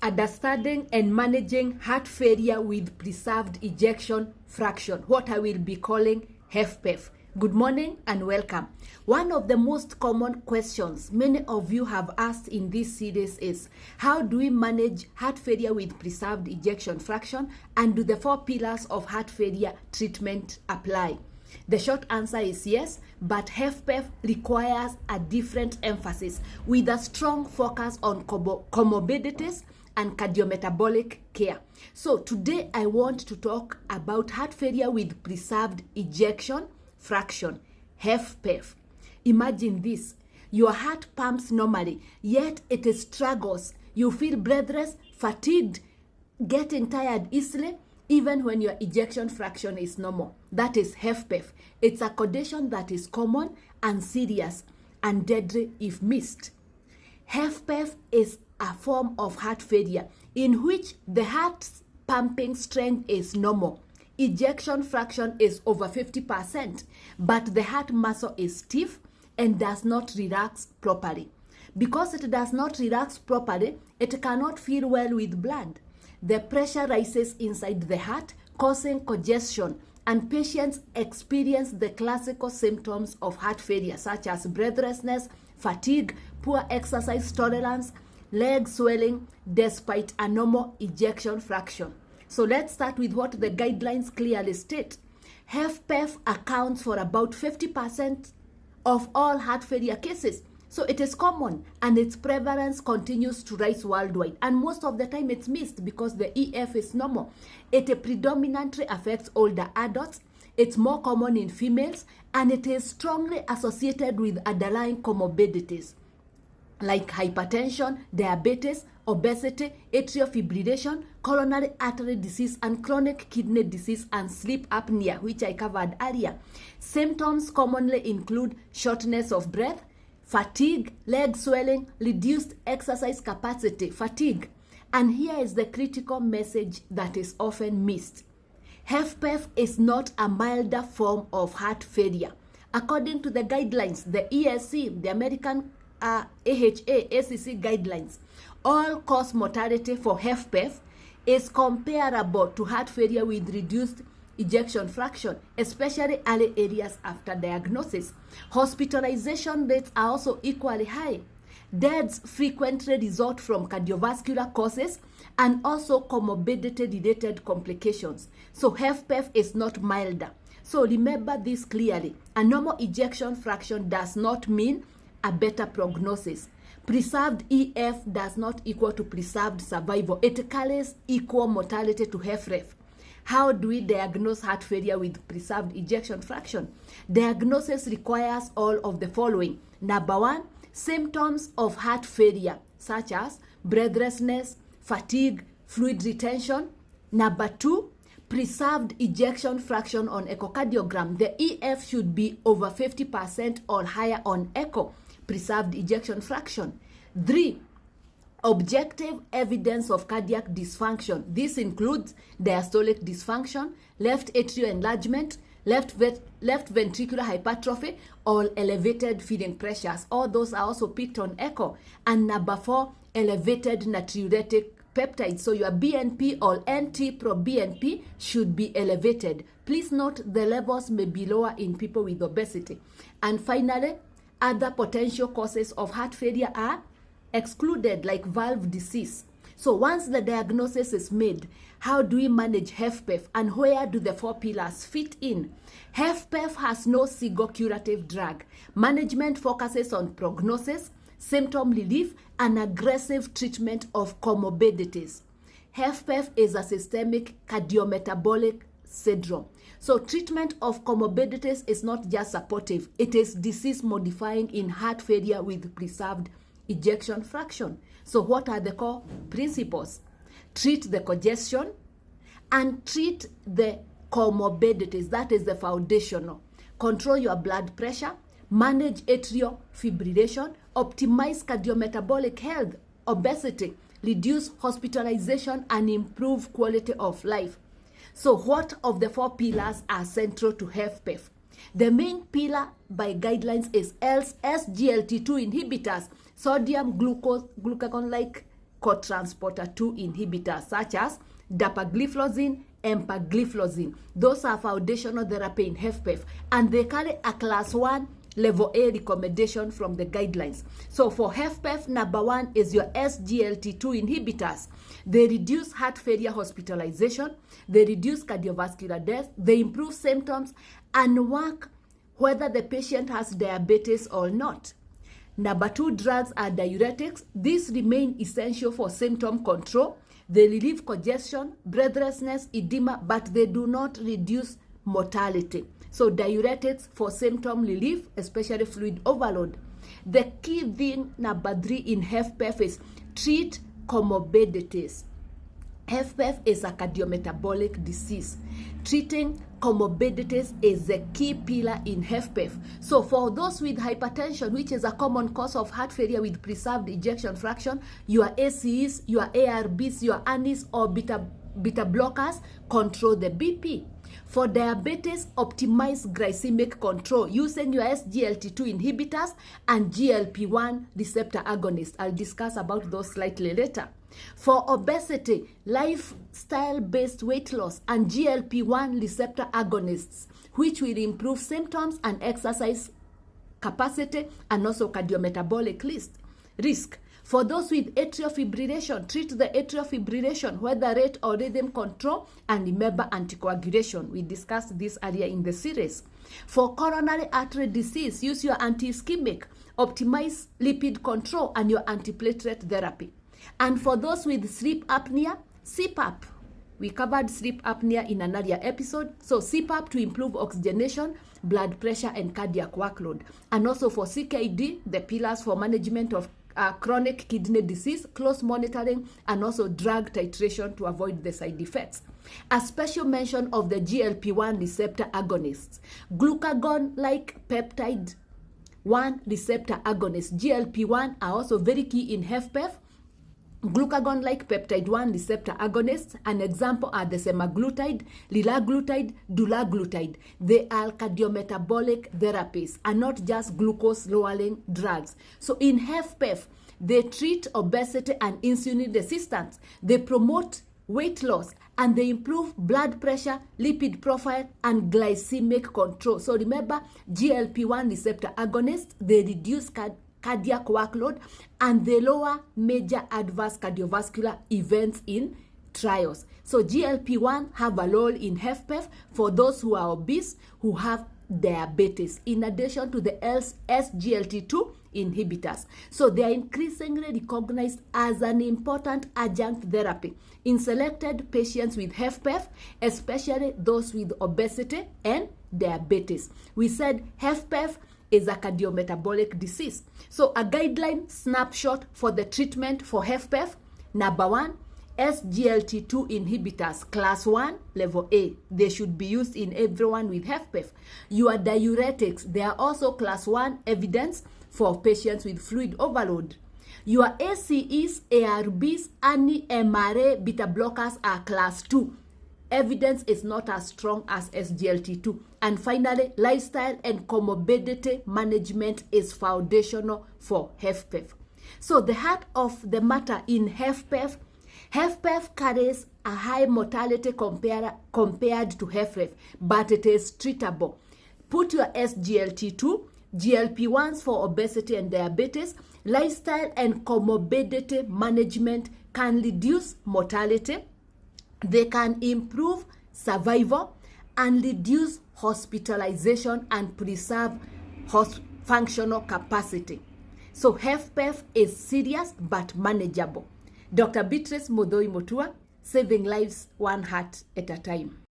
understanding and managing heart failure with preserved ejection fraction, what I will be calling HFpEF. Good morning and welcome. One of the most common questions many of you have asked in this series is, how do we manage heart failure with preserved ejection fraction, and do the 4 pillars of heart failure treatment apply? The short answer is yes, but HFpEF requires a different emphasis with a strong focus on comorbidities and cardiometabolic care. So today I want to talk about heart failure with preserved ejection fraction, HFpEF. Imagine this: your heart pumps normally, yet it struggles. You feel breathless, fatigued, getting tired easily, even when your ejection fraction is normal. That is HFpEF. It's a condition that is common and serious and deadly if missed. HFpEF is a form of heart failure in which the heart's pumping strength is normal. Ejection fraction is over 50%, but the heart muscle is stiff and does not relax properly. Because it does not relax properly, it cannot fill well with blood. The pressure rises inside the heart, causing congestion, and patients experience the classical symptoms of heart failure, such as breathlessness, fatigue, poor exercise tolerance, leg swelling, despite a normal ejection fraction. So let's start with what the guidelines clearly state. HFpEF accounts for about 50% of all heart failure cases. So it is common, and its prevalence continues to rise worldwide. And most of the time it's missed because the EF is normal. It predominantly affects older adults. It's more common in females, and it is strongly associated with underlying comorbidities like hypertension, diabetes, obesity, atrial fibrillation, coronary artery disease, and chronic kidney disease and sleep apnea, which I covered earlier. Symptoms commonly include shortness of breath, fatigue, leg swelling, reduced exercise capacity, fatigue. And here is the critical message that is often missed. HFpEF is not a milder form of heart failure. According to the guidelines, the ESC, the American ACC guidelines, all-cause mortality for HFpEF is comparable to heart failure with reduced ejection fraction, especially early areas after diagnosis. Hospitalization rates are also equally high. Deaths frequently result from cardiovascular causes and also comorbidity-related complications. So HFpEF is not milder. So remember this clearly. A normal ejection fraction does not mean a better prognosis. Preserved EF does not equal to preserved survival. It carries equal mortality to HFrEF. How do we diagnose heart failure with preserved ejection fraction? Diagnosis requires all of the following. Number 1, symptoms of heart failure, such as breathlessness, fatigue, fluid retention. Number 2, preserved ejection fraction on echocardiogram. The EF should be over 50% or higher on echo. Preserved ejection fraction. 3, objective evidence of cardiac dysfunction. This includes diastolic dysfunction, left atrial enlargement, left ventricular hypertrophy, or elevated feeding pressures. All those are also picked on echo. And number 4, elevated natriuretic peptides. So your BNP or NT-proBNP should be elevated. Please note the levels may be lower in people with obesity. And finally, other potential causes of heart failure are excluded, like valve disease. So once the diagnosis is made, how do we manage HFpEF, and where do the 4 pillars fit in? HFpEF has no single curative drug. Management focuses on prognosis, symptom relief, and aggressive treatment of comorbidities. HFpEF is a systemic cardiometabolic syndrome. So treatment of comorbidities is not just supportive, it is disease modifying in heart failure with preserved ejection fraction. So what are the core principles? Treat the congestion and treat the comorbidities. That is the foundational. Control your blood pressure, manage atrial fibrillation, optimize cardiometabolic health, obesity, reduce hospitalization, and improve quality of life. So what of the 4 pillars are central to HFpEF? The main pillar by guidelines is SGLT2 inhibitors, sodium glucagon-like cotransporter 2 inhibitors such as dapagliflozin, empagliflozin. Those are foundational therapy in HFpEF, and they carry a class 1 level A recommendation from the guidelines. So for HFpEF, number 1 is your SGLT2 inhibitors. They reduce heart failure hospitalization, they reduce cardiovascular death, they improve symptoms, and work whether the patient has diabetes or not. Number 2 drugs are diuretics. These remain essential for symptom control. They relieve congestion, breathlessness, edema, but they do not reduce mortality. So diuretics for symptom relief, especially fluid overload. The key thing, number 3 in HFpEF, is treat comorbidities. HFpEF is a cardiometabolic disease. Treating comorbidities is the key pillar in HFpEF. So for those with hypertension, which is a common cause of heart failure with preserved ejection fraction, your ACEs, your ARBs, your ANIs, or beta blockers control the BP. For diabetes, optimize glycemic control using your SGLT2 inhibitors and GLP-1 receptor agonists. I'll discuss about those slightly later. For obesity, lifestyle-based weight loss and GLP-1 receptor agonists, which will improve symptoms and exercise capacity and also cardiometabolic risk. For those with atrial fibrillation, treat the atrial fibrillation, whether rate or rhythm control, and remember anticoagulation. We discussed this earlier in the series. For coronary artery disease, use your anti-ischemic, optimize lipid control, and your antiplatelet therapy. And for those with sleep apnea, CPAP. We covered sleep apnea in an earlier episode. So CPAP to improve oxygenation, blood pressure, and cardiac workload. And also for CKD, the pillars for management of chronic kidney disease, close monitoring, and also drug titration to avoid the side effects. A special mention of the GLP-1 receptor agonists. Glucagon-like peptide 1 receptor agonists, GLP-1, are also very key in HFpEF. Glucagon-like peptide 1 receptor agonists, an example are the semaglutide, liraglutide, dulaglutide. They are cardiometabolic therapies and not just glucose-lowering drugs. So in HFpEF, they treat obesity and insulin resistance. They promote weight loss, and they improve blood pressure, lipid profile, and glycemic control. So remember, GLP-1 receptor agonists, they reduce cardiac workload, and they lower major adverse cardiovascular events in trials. So GLP-1 have a role in HFpEF for those who are obese, who have diabetes, in addition to the SGLT2 inhibitors. So they are increasingly recognized as an important adjunct therapy in selected patients with HFpEF, especially those with obesity and diabetes. We said HFpEF is a cardiometabolic disease. So a guideline snapshot for the treatment for HFpEF. Number 1, SGLT2 inhibitors, class 1, level A. They should be used in everyone with HFpEF. Your diuretics, they are also class 1 evidence for patients with fluid overload. Your ACEs, ARBs, and MRA beta blockers are class 2. Evidence is not as strong as SGLT2. And finally, lifestyle and comorbidity management is foundational for HFpEF. So the heart of the matter in HFpEF carries a high mortality compared to HFrEF, but it is treatable. Put your SGLT2, GLP-1s for obesity and diabetes. Lifestyle and comorbidity management can reduce mortality. They can improve survival and reduce hospitalization and preserve functional capacity. So HFpEF is serious but manageable. Dr. Beatrice Muthui-Mutua, saving lives one heart at a time.